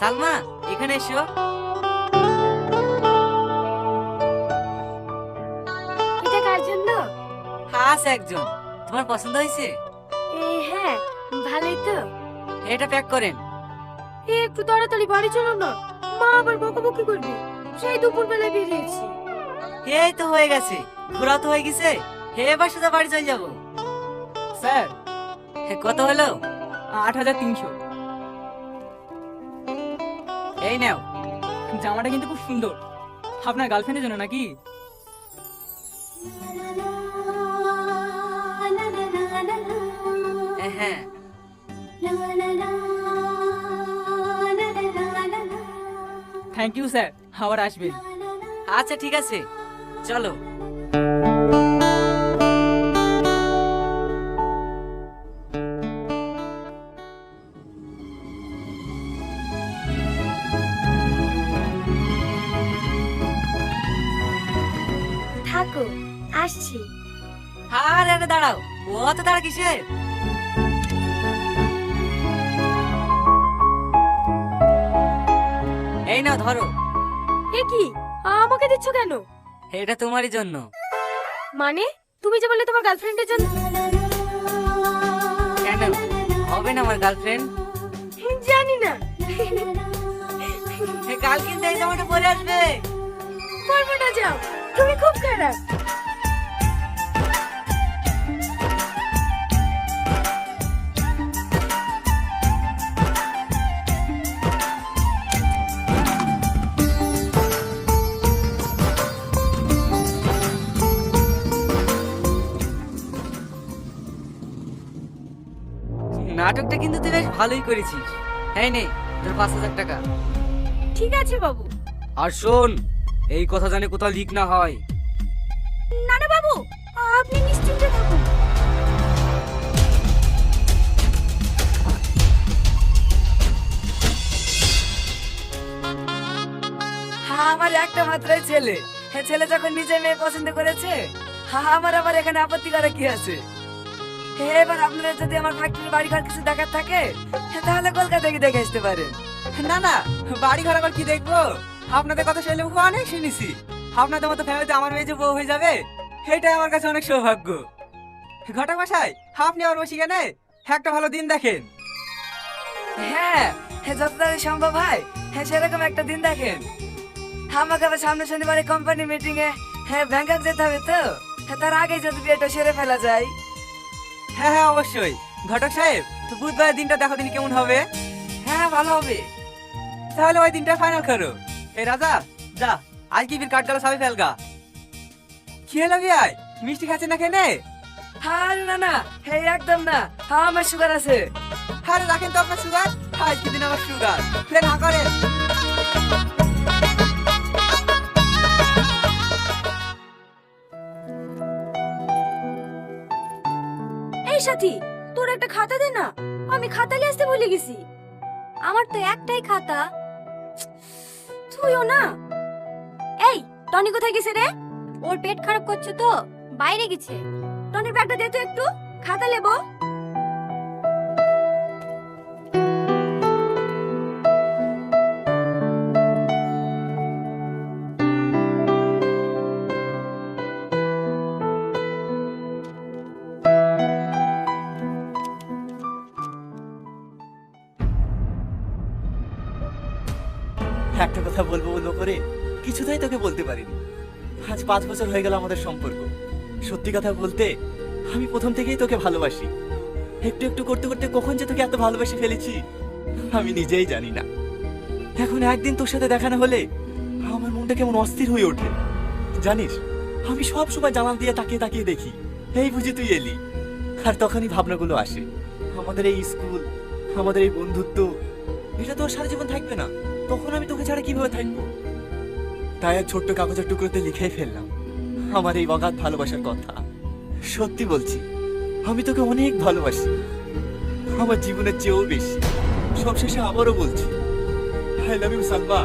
সালমা, এখানে এসো। এটা কার জন্য? হাস একজন। তোমার পছন্দ হয়েছে? হ্যাঁ, ভালোই তো। এটা প্যাক করেন। একটু তাড়াতাড়ি বাড়ি চলো না, মা আবার বকাবকি করবে। সেই দুপুর বেলায় বেরিয়েছি। এই তো হয়ে গেছে, ঘোরা তো হয়ে গেছে। এবার সোজা বাড়ি চলে যাবো। স্যার, কত হলো? 8,300। এই নাও। জামাটা কিন্তু খুব সুন্দর। আপনার গার্লফ্রেন্ডের জন্য নাকি? হ্যাঁ। থ্যাংক ইউ স্যার, আবার আসবেন। আচ্ছা ঠিক আছে, চলো। থাকো, আসছি। আরে আরে দাঁড়াও, অত দাঁড়া কিসের? এই নাও ধরো। এ কি, আমাকে দিচ্ছ কেন? এটা তোমারই জন্য। মানে তুমি যে বললে তোমার গার্লফ্রেন্ডের জন্য। কেন হবে না আমার গার্লফ্রেন্ড? জানি না। কাল কিন্তু এই জামাটা পরে আসবে। পারবো না, যাও, তুমি খুব খারাপ। নাটকটা কিন্তু তুই বেশ ভালোই করেছিস। এই নে তোর 5,000 টাকা। ঠিক আছে বাবু। আর শোন, এই কথা জানে কোথাও লিক না হয়। না না বাবু, আপনি নিশ্চিন্তে থাকুন। আমার একটা মাত্রই ছেলে। ছেলে যখন নিজে মেয়ে পছন্দ করেছে, আমার আবার এখানে আপত্তি করা কি আছে? এবার আপনারা যদি আমার ফ্যাক্টরি বাড়ি ঘর কিছু দেখার থাকে, তাহলে কলকাতা গিয়ে দেখে আসতে পারেন। না না, বাড়ি ঘর আবার কি দেখবো? আপনাদের কথা শুনলে মুখে অনেক শুনেছি। আপনাদের মতো ফ্যামিলিতে আমার মেয়ে যে বউ হয়ে যাবে, এটাই আমার কাছে অনেক সৌভাগ্য। ঘটক মশাই, আপনি আমার বসি কেন? একটা ভালো দিন দেখেন। হ্যাঁ, যত তাড়াতাড়ি সম্ভব হয় সেরকম একটা দিন দেখেন। আমাকে আবার সামনে শনিবারে কোম্পানি মিটিং এ ব্যাংকক যেতে হবে তো, তার আগে যদি বিয়েটা সেরে ফেলা যায়। হ্যাঁ হ্যাঁ অবশ্যই। ঘটক সাহেব, বুধবারের দিনটা দেখো দিন কেমন হবে। হ্যাঁ ভালো হবে। তাহলে ওই দিনটা ফাইনাল করো। এই রাজা, যা আজ কি ফির কাট গেল সবাই ফেলগা। কি হলো ভাই, মিষ্টি খাচ্ছে না কেনে? আরে না না, একদম না, আমার সুগার আছে। আরে রাখেন তো আপনার সুগার। আজকে দিন আমার সুগার ফের না করেন। এই সাথী, তোর একটা খাতা দে না, আমি খাতা নিয়ে আসতে ভুলে গেছি। আমার তো একটাই খাতা। তুইও না। এই টনি কোথায় গেছে রে? ওর পেট খারাপ করছে তো, বাইরে গেছে। টনির ব্যাগটা দে তো একটু, খাতা নেবো। একটা কথা বলবো বলবো করে কিছুতেই তোকে বলতে পারিনি। আজ 5 বছর হয়ে গেল আমাদের সম্পর্ক। সত্যি কথা বলতে, আমি প্রথম থেকেই তোকে ভালোবাসি। একটু একটু করতে করতে কখন যে তোকে এত ভালোবেসে ফেলেছি আমি নিজেই জানি না। এখন একদিন তোর সাথে দেখা না হলে আমার মনটা কেমন অস্থির হয়ে ওঠে জানিস। আমি সব সময় জানাল দিয়ে তাকিয়ে তাকিয়ে দেখি, এই বুঝি তুই এলি। আর তখনই ভাবনাগুলো আসে, আমাদের এই স্কুল, আমাদের এই বন্ধুত্ব, এটা তো আর সারা জীবন থাকবে না। তখন আমি তোকে ছাড়া কিভাবে থাকবো? তাই আর ছোট্ট কাগজের টুকরোতে লিখেই ফেললাম আমার এই অগাধ ভালোবাসার কথা। সত্যি বলছি, আমি তোকে অনেক ভালোবাসি, আমার জীবনের চেয়েও বেশি। সবশেষে আবারও বলছি, আই লাভ ইউ সালমা।